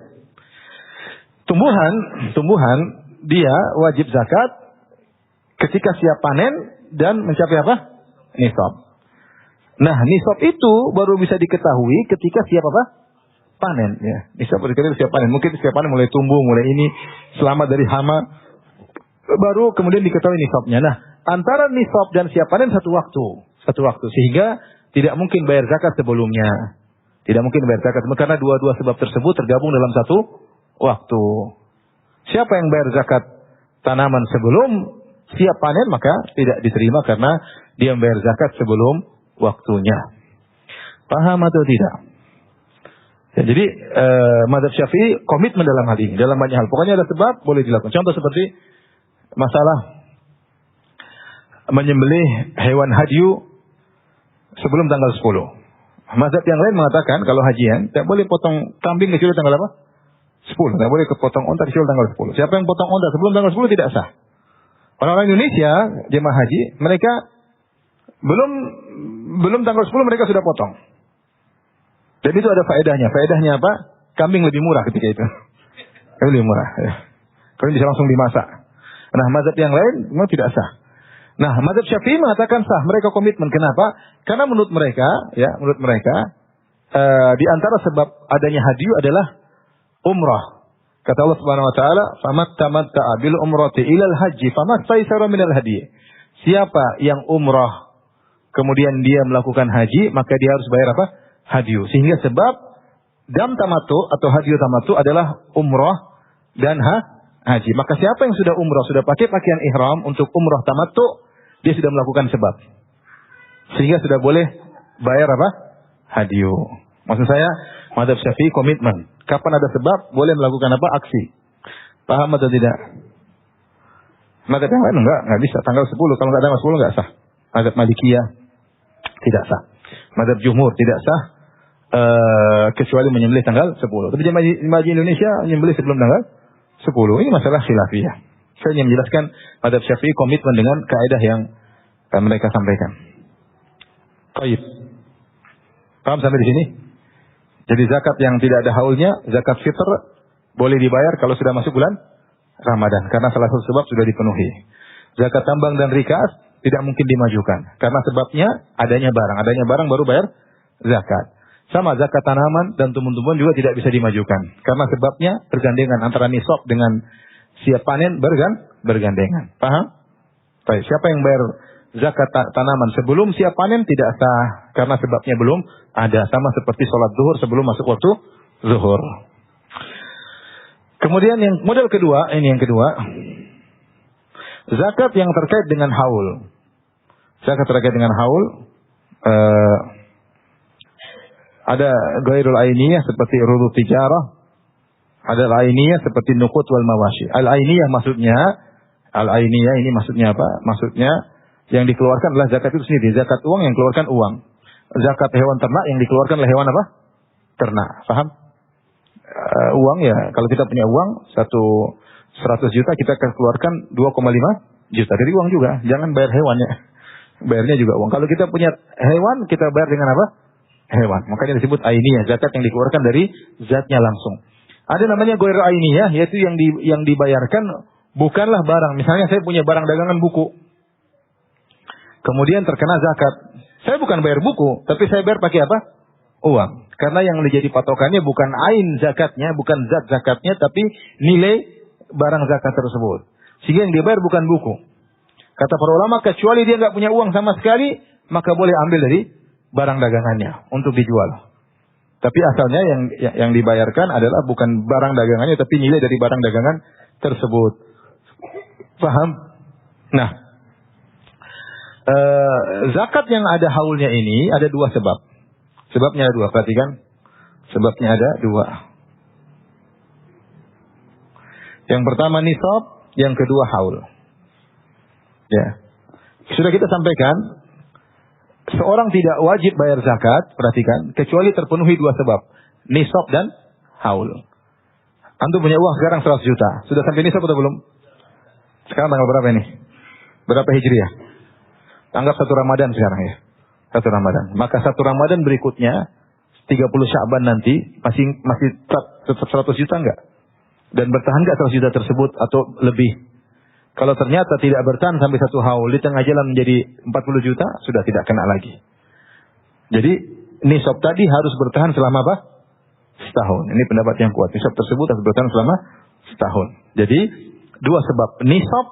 Tumbuhan dia wajib zakat ketika siap panen dan mencapai apa? Nisab. Nah, nisab itu baru bisa diketahui ketika siap apa? Panen. Ya, nisab baru ketika siap panen. Mungkin siap panen mulai tumbuh, mulai ini selamat dari hama, baru kemudian diketahui nisabnya. Nah, antara nisab dan siap panen satu waktu, sehingga tidak mungkin bayar zakat sebelumnya. Tidak mungkin bayar zakat karena dua-dua sebab tersebut tergabung dalam satu waktu. Siapa yang bayar zakat tanaman sebelum siap panen maka tidak diterima karena dia membayar zakat sebelum waktunya. Paham atau tidak? Ya, jadi mazhab Syafi'i komitmen dalam hal ini, dalam banyak hal. Pokoknya ada sebab boleh dilakukan. Contoh seperti masalah menyembelih hewan hadyu sebelum tanggal 10. Mazhab yang lain mengatakan kalau hajian tidak boleh potong kambing kecuali tanggal apa? 10. Tidak boleh potong onta kecuali tanggal 10. Siapa yang potong onta sebelum tanggal 10 tidak sah. Orang-orang Indonesia jemaah haji mereka belum tanggal 10 mereka sudah potong. Dan itu ada faedahnya. Faedahnya apa? Kambing lebih murah ketika itu. Lebih murah. Ya. Kalau bisa langsung dimasak. Nah, mazhab yang lain memang tidak sah. Nah, mazhab Syafi'i mengatakan sah. Mereka komitmen. Kenapa? Karena menurut mereka, di antara sebab adanya hadyu adalah umrah. Kata Allah Subhanahu wa taala, "Famattamatta'a bil umrati ilal haji, famastaysara minal hadi." Siapa yang umrah kemudian dia melakukan haji, maka dia harus bayar apa? Hadyu. Sehingga sebab dam tamattu atau hadyu tamattu adalah umrah dan haji. Maka siapa yang sudah umrah, sudah pakai pakaian ihram untuk umrah tamattu, dia sudah melakukan sebab. Sehingga sudah boleh bayar apa? Hadyu. Maksud saya, mazhab Syafi'i komitmen. Kapan ada sebab, boleh melakukan apa? Aksi. Paham atau tidak? Mazhab yang lain enggak bisa. Tanggal 10, kalau enggak tanggal 10 enggak sah. Mazhab Malikiyah tidak sah. Mazhab Jumhur tidak sah. Kecuali menyembelih tanggal 10. Tapi jemaah Indonesia menyembelih sebelum tanggal 10. Ini masalah khilafiyah. Saya ingin menjelaskan mazhab Syafi'i komitmen dengan kaidah yang mereka sampaikan. Baik. Paham sampai di sini? Jadi zakat yang tidak ada haulnya, zakat fitr boleh dibayar kalau sudah masuk bulan Ramadan karena salah satu sebab sudah dipenuhi. Zakat tambang dan rikas tidak mungkin dimajukan karena sebabnya adanya barang baru bayar zakat. Sama zakat tanaman dan tumbuh-tumbuhan juga tidak bisa dimajukan karena sebabnya bergandengan antara nisab dengan siap panen bergandengan. Paham? Baik, siapa yang bayar zakat tanaman sebelum siap panen tidak sah karena sebabnya belum ada, sama seperti sholat zuhur sebelum masuk waktu zuhur. Kemudian yang model kedua, ini yang kedua. Zakat yang terkait dengan haul. Zakat terkait dengan haul. Ada ghairul ainiyah seperti urudut tijarah. Ada al-ainiyah seperti nuqud wal mawashi. Al-ainiyah ini maksudnya apa? Maksudnya yang dikeluarkan adalah zakat itu sendiri. Zakat uang yang keluarkan uang. Zakat hewan ternak yang dikeluarkan oleh hewan apa? Ternak. Paham? Uang ya, kalau kita punya uang 100 juta kita akan keluarkan 2,5 juta dari uang juga. Jangan bayar hewannya. Bayarnya juga uang. Kalau kita punya hewan, kita bayar dengan apa? Hewan. Makanya disebut ainiyah, zakat yang dikeluarkan dari zatnya langsung. Ada namanya ghair ainiyah, yaitu yang dibayarkan bukanlah barang. Misalnya saya punya barang dagangan buku. Kemudian terkena zakat. Saya bukan bayar buku, tapi saya bayar pakai apa? Uang. Karena yang menjadi patokannya bukan ain zakatnya, bukan zat zakatnya, tapi nilai barang zakat tersebut. Sehingga yang dibayar bukan buku. Kata para ulama, kecuali dia nggak punya uang sama sekali, maka boleh ambil dari barang dagangannya untuk dijual. Tapi asalnya yang dibayarkan adalah bukan barang dagangannya, tapi nilai dari barang dagangan tersebut. Paham? Nah, zakat yang ada haulnya ini ada dua sebab. Sebabnya ada dua, perhatikan. Sebabnya ada dua. Yang pertama nisab, yang kedua haul. Ya. Sudah kita sampaikan, seorang tidak wajib bayar zakat, perhatikan, kecuali terpenuhi dua sebab. Nisab dan haul. Antum punya uang sekarang 100 juta. Sudah sampai nisab atau belum? Sekarang tanggal berapa ini? Berapa Hijriah? Anggap 1 Ramadan sekarang ya. 1 Ramadan. Maka 1 Ramadan berikutnya 30 Sya'ban nanti masih tetap 100 juta enggak? Dan bertahan enggak 100 juta tersebut atau lebih? Kalau ternyata tidak bertahan sampai 1 haul, di tengah jalan menjadi 40 juta, sudah tidak kena lagi. Jadi nisab tadi harus bertahan selama apa? Setahun. Ini pendapat yang kuat. Nisab tersebut harus bertahan selama setahun. Jadi dua sebab, nisab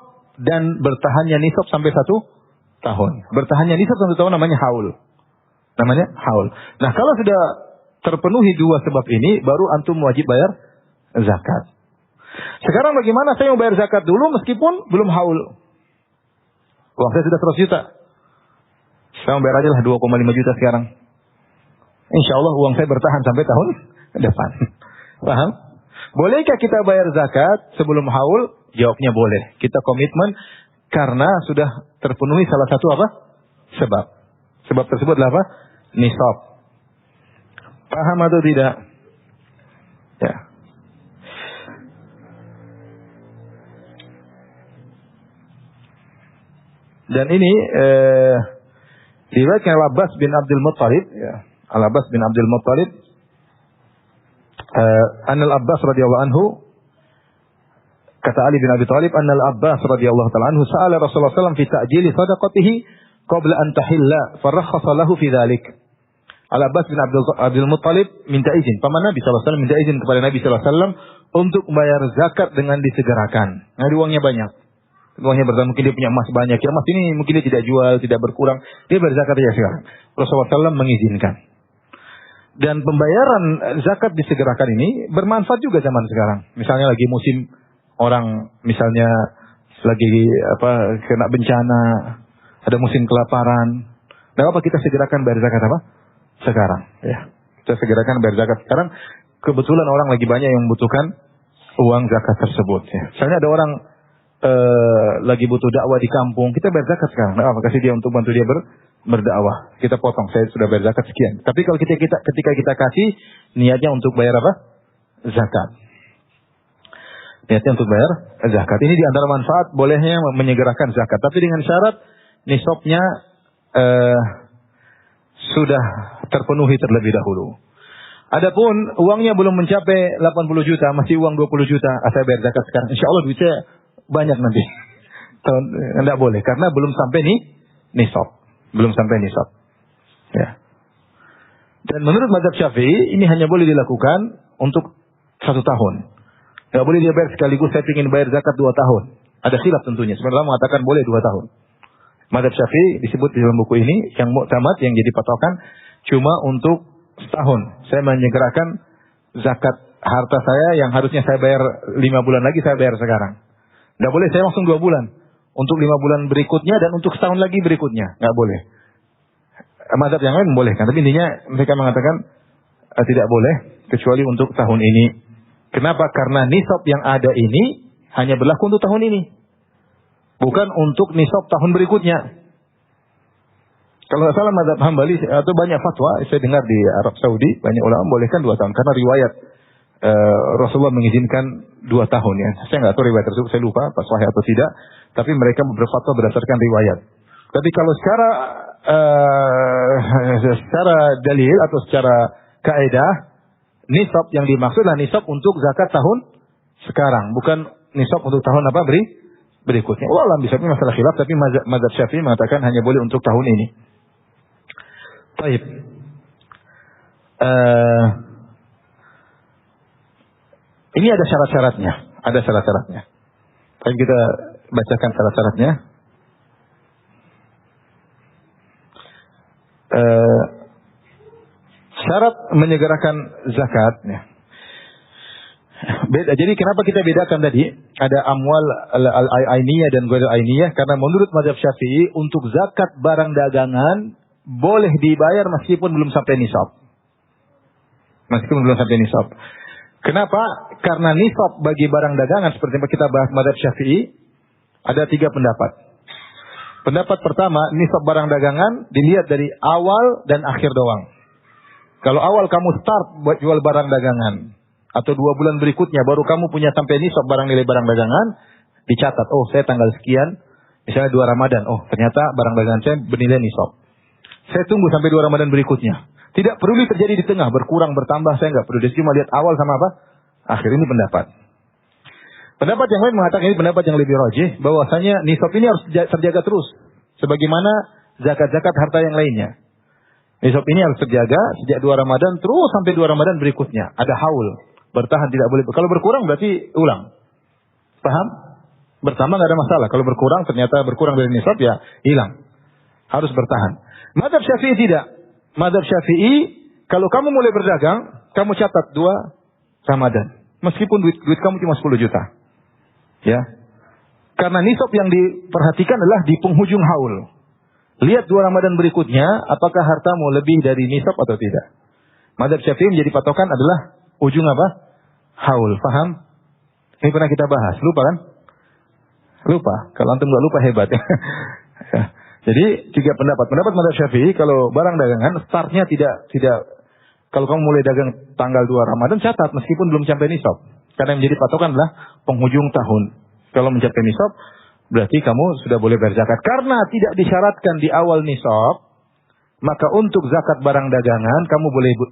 dan bertahannya nisab sampai 1 tahun. Bertahannya nisab 1 tahun namanya haul. Namanya haul. Nah, kalau sudah terpenuhi dua sebab ini, baru antum wajib bayar zakat. Sekarang bagaimana saya mau bayar zakat dulu meskipun belum haul? Uang saya sudah 100 juta. Saya mau bayar aja lah 2,5 juta sekarang. Insya Allah uang saya bertahan sampai tahun depan. Paham? Bolehkah kita bayar zakat sebelum haul? Jawabnya boleh. Kita komitmen karena sudah terpenuhi salah satu apa? Sebab. Sebab tersebut adalah apa? Nisab. Paham atau tidak? Ya. Dan ini diriwayatkan Al-Abbas bin Abdul Muttalib, ya. Al-Abbas bin Abdul Muttalib, Al-Abbas radhiyallahu anhu, kata Ali bin Abi Thalib, Al-Abbas radhiyallahu ta'ala anhu sa'ala Rasulullah sallallahu alaihi wasallam fi ta'jili sadaqatihi qabla an tahilla, farakhasa lahu fi dzalik. Al-Abbas bin Abdul Muttalib minta izin, paman Nabi sallallahu alaihi wasallam minta izin kepada Nabi sallallahu alaihi wasallam untuk membayar zakat dengan disegerakan. Nah, uangnya banyak. Uangnya bertambah, mungkin dia punya emas banyak. Ya, emas ini mungkin dia tidak jual, tidak berkurang. Dia bayar zakat aja sekarang. Rasulullah SAW mengizinkan. Dan pembayaran zakat disegerakan ini bermanfaat juga zaman sekarang. Misalnya lagi musim orang, misalnya lagi kena bencana, ada musim kelaparan. Nah, apa kita segerakan bayar zakat apa? Sekarang. Ya, kita segerakan bayar zakat sekarang. Kebetulan orang lagi banyak yang membutuhkan uang zakat tersebut. Ya. Misalnya ada orang lagi butuh dakwah di kampung, kita bayar zakat sekarang. Nah, kasih dia untuk bantu dia berdakwah. Kita potong, saya sudah bayar zakat sekian. Tapi kalau ketika kita kasih, niatnya untuk bayar apa? Zakat. Niatnya untuk bayar zakat. Ini di antara manfaat bolehnya menyegerakan zakat. Tapi dengan syarat nisabnya sudah terpenuhi terlebih dahulu. Adapun uangnya belum mencapai 80 juta, masih uang 20 juta, saya bayar zakat sekarang. Insya Allah duitnya banyak nanti. Tidak boleh karena belum sampai nisab. Belum sampai nisab. Ya. Dan menurut mazhab Syafi'i ini hanya boleh dilakukan untuk 1 tahun. Tidak boleh dia bayar sekaligus saya ingin bayar zakat 2 tahun. Ada khilaf tentunya. Sebenarnya mengatakan boleh 2 tahun. Mazhab Syafi'i disebut di dalam buku ini yang mu'tamad, yang jadi patokan cuma untuk setahun. Saya menyegerakan zakat harta saya yang harusnya saya bayar 5 bulan lagi, saya bayar sekarang. Tidak boleh saya langsung 2 bulan. untuk 5 bulan berikutnya dan untuk setahun lagi berikutnya. Nggak boleh. Mazhab yang lain membolehkan, tapi intinya mereka mengatakan tidak boleh kecuali untuk tahun ini. Kenapa? Karena nisab yang ada ini hanya berlaku untuk tahun ini, bukan untuk nisab tahun berikutnya. Kalau nggak salah mazhab Hambali atau banyak fatwa saya dengar di Arab Saudi, banyak ulama membolehkan 2 tahun karena riwayat Rasulullah mengizinkan 2 tahun ya. Saya nggak tahu riwayat tersebut, saya lupa pas sahih atau tidak. Tapi mereka berfatwa berdasarkan riwayat. Tapi kalau secara dalil atau secara kaidah, nisab yang dimaksud adalah nisab untuk zakat tahun sekarang, bukan nisab untuk tahun apa berikutnya. Wallah bisa masalah khilaf, tapi mazhab Syafi'i mengatakan hanya boleh untuk tahun ini. Baik. Ini ada syarat-syaratnya. Ada syarat-syaratnya. Baik, kita bacakan syarat-syaratnya. Syarat menyegerakan zakat. Beda. Jadi kenapa kita bedakan tadi? Ada amwal al-ainiyah dan ghair ainiyah. Karena menurut mazhab Syafi'i untuk zakat barang dagangan boleh dibayar meskipun belum sampai nisab. Meskipun belum sampai nisab. Kenapa? Karena nisab bagi barang dagangan seperti yang kita bahas mazhab Syafi'i ada 3 pendapat. Pendapat pertama, nisab barang dagangan dilihat dari awal dan akhir doang. Kalau awal kamu start buat jual barang dagangan atau 2 bulan berikutnya baru kamu punya sampai nisab barang nilai barang dagangan, dicatat, oh saya tanggal sekian, misalnya 2 Ramadan, oh ternyata barang dagangan saya bernilai nisab. Saya tunggu sampai 2 Ramadan berikutnya. Tidak perlu terjadi di tengah, berkurang, bertambah, saya nggak perlu. Dia cuma lihat awal sama apa? Akhir. Ini pendapat. Pendapat yang lain mengatakan ini pendapat yang lebih rajih, bahwasanya nisab ini harus terjaga terus. Sebagaimana zakat-zakat harta yang lainnya. Nisab ini harus terjaga sejak 2 Ramadan terus sampai 2 Ramadan berikutnya. Ada haul. Bertahan tidak boleh. Kalau berkurang berarti ulang. Paham? Bertambah nggak ada masalah. Kalau berkurang ternyata berkurang dari nisab ya hilang. Harus bertahan. Mazhab Syafi'i tidak. Mazhab Syafi'i, kalau kamu mulai berdagang, kamu catat 2 Ramadan. Meskipun duit kamu cuma 10 juta. Ya. Karena nisab yang diperhatikan adalah di penghujung haul. Lihat 2 Ramadan berikutnya, apakah hartamu lebih dari nisab atau tidak. Mazhab Syafi'i menjadi patokan adalah ujung apa? Haul. Paham? Ini pernah kita bahas. Lupa kan? Lupa. Kalau antum nggak lupa hebat. Jadi 3 pendapat. Pendapat mazhab Syafi'i, kalau barang dagangan startnya tidak kalau kamu mulai dagang tanggal 2 Ramadan, catat meskipun belum sampai nisab. Karena yang menjadi patokan adalah penghujung tahun. Kalau mencapai nisab, berarti kamu sudah boleh bayar zakat. Karena tidak disyaratkan di awal nisab, maka untuk zakat barang dagangan kamu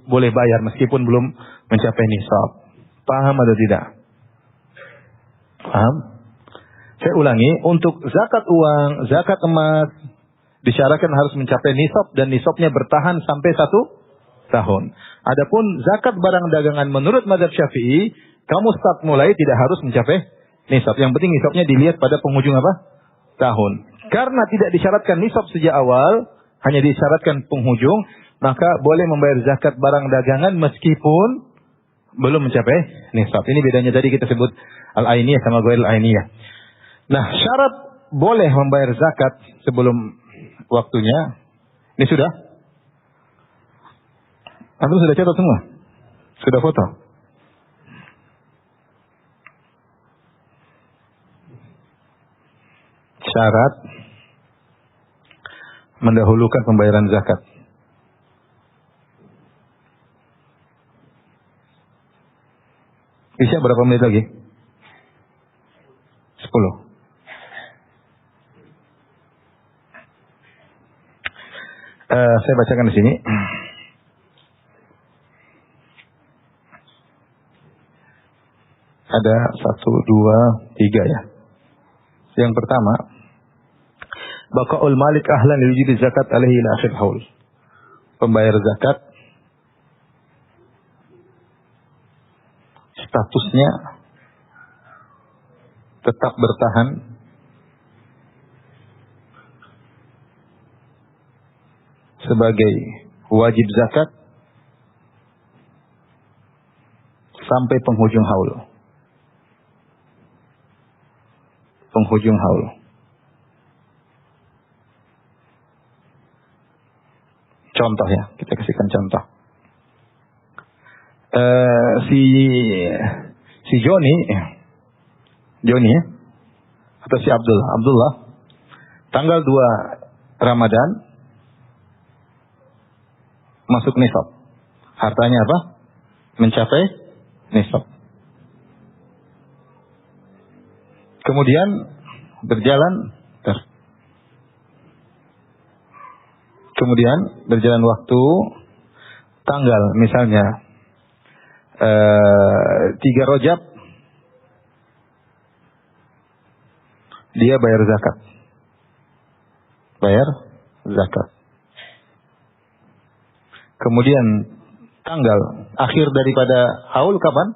boleh bayar meskipun belum mencapai nisab. Paham atau tidak? Paham? Saya ulangi, untuk zakat uang, zakat emas disyaratkan harus mencapai nisab dan nisabnya bertahan sampai 1 tahun. Adapun zakat barang dagangan menurut mazhab Syafi'i, kamu start mulai tidak harus mencapai nisab. Yang penting nisabnya dilihat pada penghujung apa? Tahun. Karena tidak disyaratkan nisab sejak awal, hanya disyaratkan penghujung, maka boleh membayar zakat barang dagangan meskipun belum mencapai nisab. Ini bedanya tadi kita sebut al-ainiyah sama ghair al-ainiyah. Nah, syarat boleh membayar zakat sebelum waktunya, ini sudah? Antum sudah catat semua? Sudah foto? Syarat mendahulukan pembayaran zakat. Bisa berapa menit lagi? 10. Saya bacakan di sini. Ada 1, 2, 3 ya. Yang pertama, baqaul malik ahlan liwujudi zakat alaihi ila akhir haul. Pembayar zakat statusnya tetap bertahan sebagai wajib zakat sampai penghujung haul. Penghujung haul. Contoh ya, kita kasihkan contoh. Si Joni ya, atau si Abdullah, tanggal 2 Ramadan masuk nisab. Hartanya apa? Mencapai nisab. Kemudian berjalan waktu, tanggal misalnya 3 Rajab, dia bayar zakat. Kemudian tanggal akhir daripada haul kapan?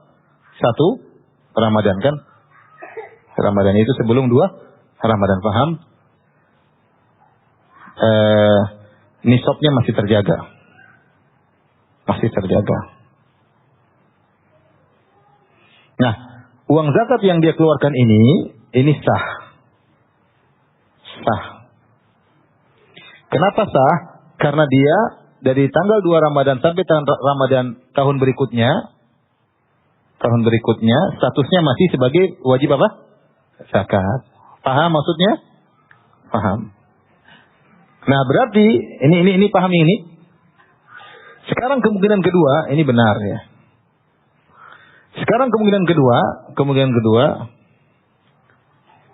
1 Ramadan kan? Ramadan itu sebelum 2 Ramadan, paham? Nisabnya masih terjaga. Nah, uang zakat yang dia keluarkan ini sah. Kenapa sah? Karena dia dari tanggal 2 Ramadan sampai Ramadan tahun berikutnya statusnya masih sebagai wajib apa? Zakat. Paham maksudnya? Paham. Nah, berarti ini pahami ini. Sekarang kemungkinan kedua, ini benar ya. Sekarang kemungkinan kedua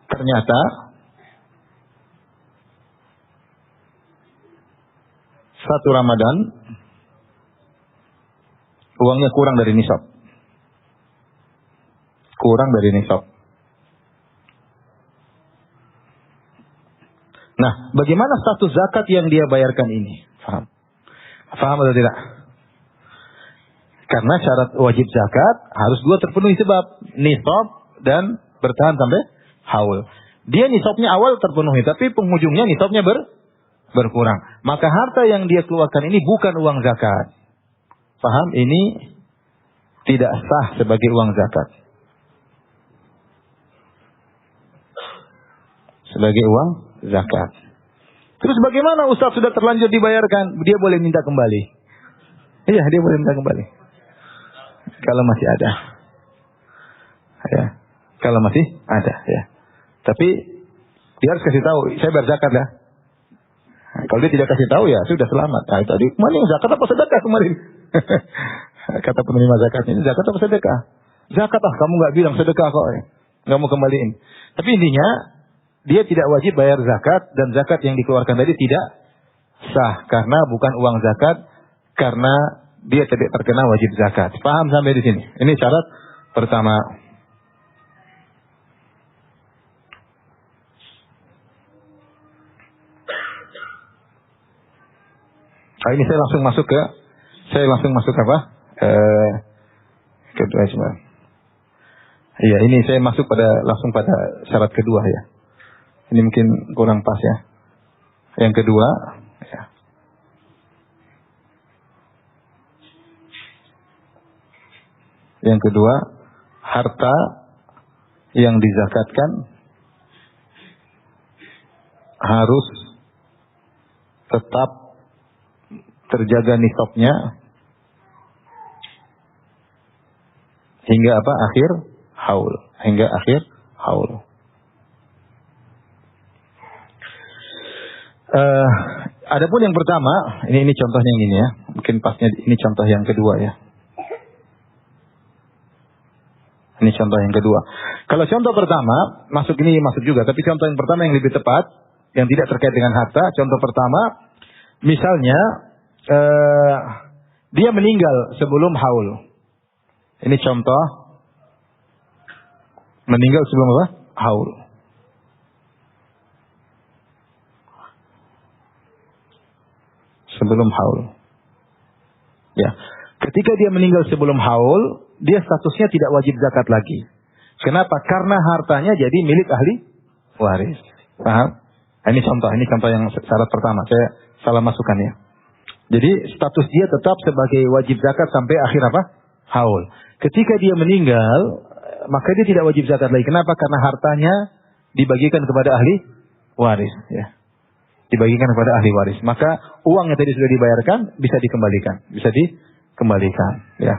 ternyata 1 Ramadan uangnya kurang dari nisab. Nah, bagaimana status zakat yang dia bayarkan ini? Faham atau tidak? Karena syarat wajib zakat harus 2 terpenuhi, sebab nisab dan bertahan sampai haul. Dia nisabnya awal terpenuhi, tapi penghujungnya nisabnya berkurang. Maka harta yang dia keluarkan ini bukan uang zakat. Paham? Ini tidak sah sebagai uang zakat. Sebagai uang zakat. Terus bagaimana Ustaz sudah terlanjur dibayarkan? Dia boleh minta kembali. Iya, dia boleh minta kembali. Kalau masih ada. Ya. Kalau masih ada ya. Tapi dia harus kasih tahu, saya bayar zakat ya. Nah, kalau dia tidak kasih tahu ya sudah selamat. Nah, tadi mana zakat apa sedekah kemarin? Kata penerima zakat ini, zakat apa sedekah? Zakat kamu nggak bilang sedekah kok. Nggak mau kembaliin. Tapi intinya dia tidak wajib bayar zakat, dan zakat yang dikeluarkan tadi tidak sah karena bukan uang zakat, karena dia tidak terkena wajib zakat. Paham sampai di sini? Ini syarat pertama. Nah, ini saya langsung masuk apa? Kedua coba. Iya, ini saya masuk langsung pada syarat kedua ya. Ini mungkin kurang pas ya. Yang kedua, ya. Yang kedua, harta yang dizakatkan harus tetap terjaga nisabnya hingga apa? Akhir haul. Adapun yang pertama, ini contohnya yang ini ya. Mungkin pasnya ini contoh yang kedua ya. Ini contoh yang kedua. Kalau contoh pertama, masuk juga. Tapi contoh yang pertama yang lebih tepat, yang tidak terkait dengan harta. Contoh pertama, misalnya dia meninggal sebelum haul. Ini contoh meninggal sebelum apa? Haul. Sebelum haul. Ya. Ketika dia meninggal sebelum haul, dia statusnya tidak wajib zakat lagi. Kenapa? Karena hartanya jadi milik ahli waris. Paham? Ini contoh yang syarat pertama. Saya salah masukkan ya. Jadi status dia tetap sebagai wajib zakat sampai akhir apa? Haul. Ketika dia meninggal, maka dia tidak wajib zakat lagi. Kenapa? Karena hartanya dibagikan kepada ahli waris. Ya. dibagikan kepada ahli waris. Maka uang yang tadi sudah dibayarkan bisa dikembalikan, ya.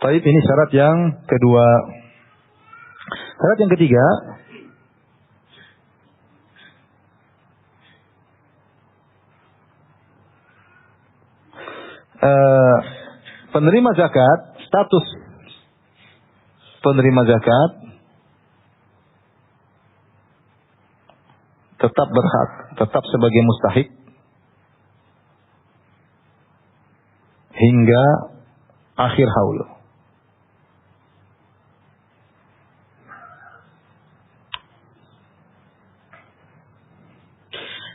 Baik, ini syarat yang kedua. Syarat yang ketiga, penerima zakat, status penerima zakat tetap berhak, tetap sebagai mustahik hingga akhir haul.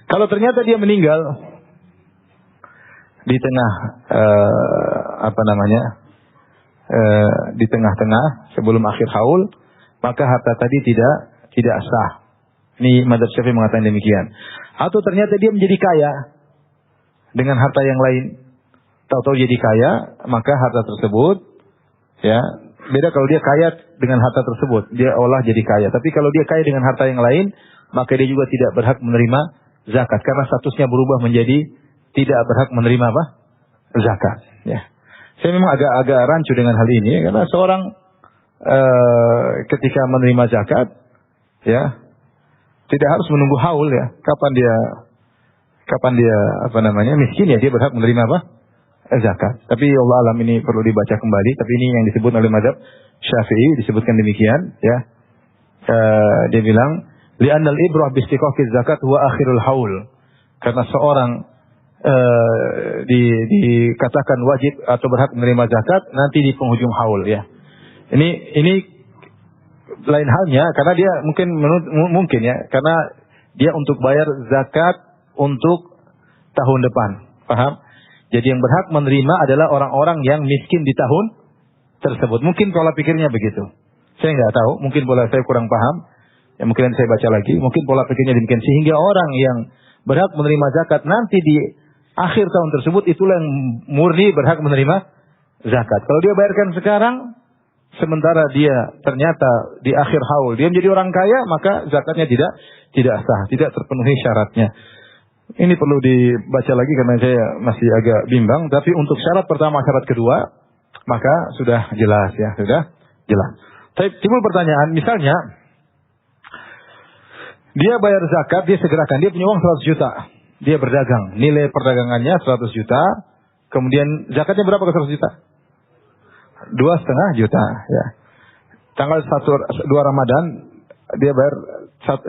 Kalau ternyata dia meninggal di tengah di tengah-tengah sebelum akhir haul, maka harta tadi tidak sah. Ini madzhab Syafi'i mengatakan demikian. Atau ternyata dia menjadi kaya dengan harta yang lain, tahu-tahu jadi kaya, maka harta tersebut, ya, beda kalau dia kaya dengan harta tersebut, dia olah jadi kaya. Tapi kalau dia kaya dengan harta yang lain, maka dia juga tidak berhak menerima zakat karena statusnya berubah menjadi tidak berhak menerima apa? Zakat. Ya. Saya memang agak rancu dengan hal ini karena seorang ketika menerima zakat, ya, tidak harus menunggu haul, ya. Kapan dia miskin, ya dia berhak menerima apa? Zakat. Tapi Allah alam ini perlu dibaca kembali. Tapi ini yang disebut oleh madzhab Syafi'i disebutkan demikian, ya. Dia bilang li'annal ibrah bi istiqaqi zakat huwa akhirul haul. Karena seorang dikatakan wajib atau berhak menerima zakat nanti di penghujung haul, ya. Ini lain halnya karena dia mungkin ya, karena dia untuk bayar zakat untuk tahun depan. Paham? Jadi yang berhak menerima adalah orang-orang yang miskin di tahun tersebut. Mungkin pola pikirnya begitu. Saya nggak tahu, mungkin pola saya kurang paham. Ya, mungkin saya baca lagi, mungkin pola pikirnya demikian sehingga orang yang berhak menerima zakat nanti di akhir tahun tersebut itulah yang murni berhak menerima zakat. Kalau dia bayarkan sekarang, sementara dia ternyata di akhir haul dia menjadi orang kaya, maka zakatnya tidak sah, tidak terpenuhi syaratnya. Ini perlu dibaca lagi karena saya masih agak bimbang. Tapi untuk syarat pertama, syarat kedua, maka sudah jelas, ya, sudah jelas. Tapi timbul pertanyaan, misalnya dia bayar zakat, dia segerakan, dia punya uang 100 juta. Dia berdagang, nilai perdagangannya 100 juta. Kemudian zakatnya berapa ke 100 juta? 2,5 juta, ya. Tanggal 2 Ramadan dia bayar,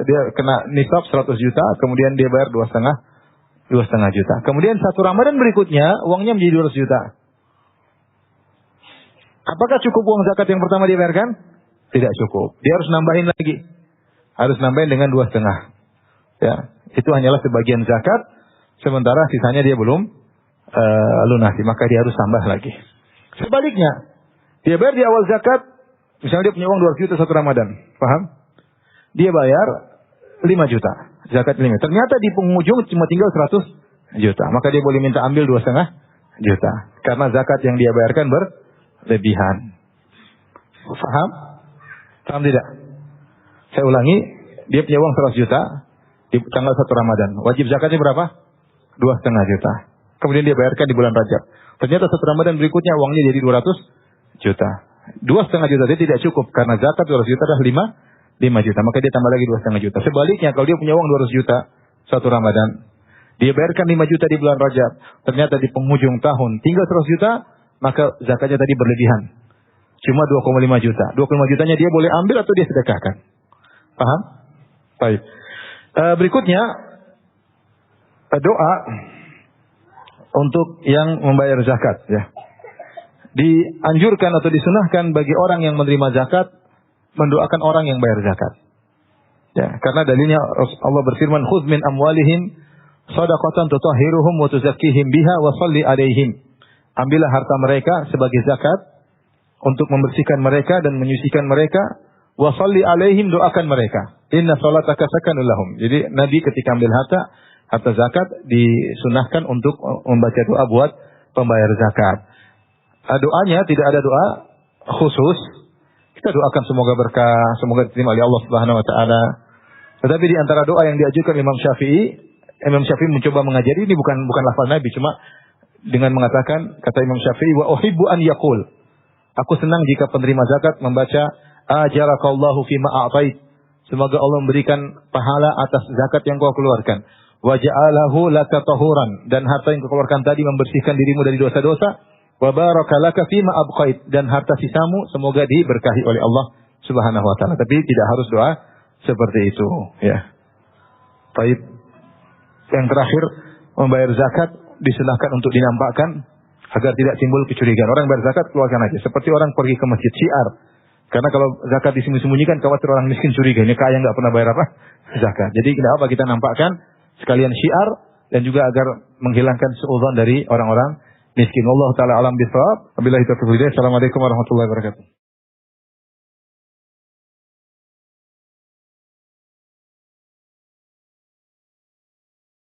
dia kena nisab 100 juta, kemudian dia bayar 2,5 juta. Kemudian 1 Ramadan berikutnya uangnya menjadi 200 juta. Apakah cukup uang zakat yang pertama dia bayarkan? Tidak cukup. Dia harus nambahin lagi. Harus nambahin dengan 2,5. Ya, itu hanyalah sebagian zakat, sementara sisanya dia belum lunasi, maka dia harus tambah lagi. Sebaliknya, dia bayar di awal zakat, misalnya dia punya uang 200 juta 1 Ramadan, paham? Dia bayar 5 juta, zakat 5. Ternyata di penghujung cuma tinggal 100 juta, maka dia boleh minta ambil 2,5 juta, karena zakat yang dia bayarkan berlebihan. Paham? Paham tidak? Saya ulangi, dia punya uang 100 juta di tanggal 1 Ramadan. Wajib zakatnya berapa? 2,5 juta. Kemudian dia bayarkan di bulan Rajab. Ternyata 1 Ramadan berikutnya uangnya jadi 200 juta. 2,5 juta dia tidak cukup karena zakat 200 juta adalah 5 juta. Maka dia tambah lagi 2,5 juta. Sebaliknya kalau dia punya uang 200 juta 1 Ramadan, dia bayarkan 5 juta di bulan Rajab. Ternyata di penghujung tahun tinggal 100 juta, maka zakatnya tadi berlebihan. Cuma 2,5 juta. 2,5 jutanya dia boleh ambil atau dia sedekahkan. Paham? Baik. Berikutnya doa untuk yang membayar zakat, ya. Dianjurkan atau disunahkan bagi orang yang menerima zakat mendoakan orang yang bayar zakat. Ya, karena dalilnya Allah berfirman, "Khudz min amwalihim shadaqatan tutahhiruhum wa tuzakkihim biha wa shalli 'alaihim." Ambillah harta mereka sebagai zakat untuk membersihkan mereka dan menyucikan mereka. Wa shalli 'alaihim, doakan mereka. Inna salataka sakanul lahum. Jadi Nabi ketika ambil harta zakat disunahkan untuk membaca doa buat pembayar zakat. Doanya tidak ada doa khusus Kita doakan semoga berkah, semoga diterima oleh Allah Subhanahu wa taala. Tetapi di antara doa yang diajukan Imam Syafi'i mencoba mengajari, ini bukan lafaz Nabi, cuma dengan mengatakan, kata Imam Syafi'i, wa uhibbu an yaqul. Aku senang jika penerima zakat membaca ajarakallahu fima a'tait. Semoga Allah memberikan pahala atas zakat yang kau keluarkan. Wa ja'alahu laka tahuran, dan harta yang kau keluarkan tadi membersihkan dirimu dari dosa-dosa. Wa baraka laka fima abqait, dan harta sisamu semoga diberkahi oleh Allah Subhanahu wa taala. Tapi tidak harus doa seperti itu, ya. Baik. Yang terakhir, membayar zakat disunahkan untuk dinampakkan agar tidak timbul kecurigaan. Orang bayar zakat keluarkan aja, seperti orang pergi ke masjid, syiar. Karena kalau zakat disembunyikan, khawatir orang miskin curiga, ini kaya nggak pernah bayar apa? Zakat. Jadi tidak apa kita nampakkan sekalian syiar, dan juga agar menghilangkan suudzon dari orang-orang miskin. Allah taala alam bisawab. Wabillahi taufiq. Assalamualaikum warahmatullahi wabarakatuh.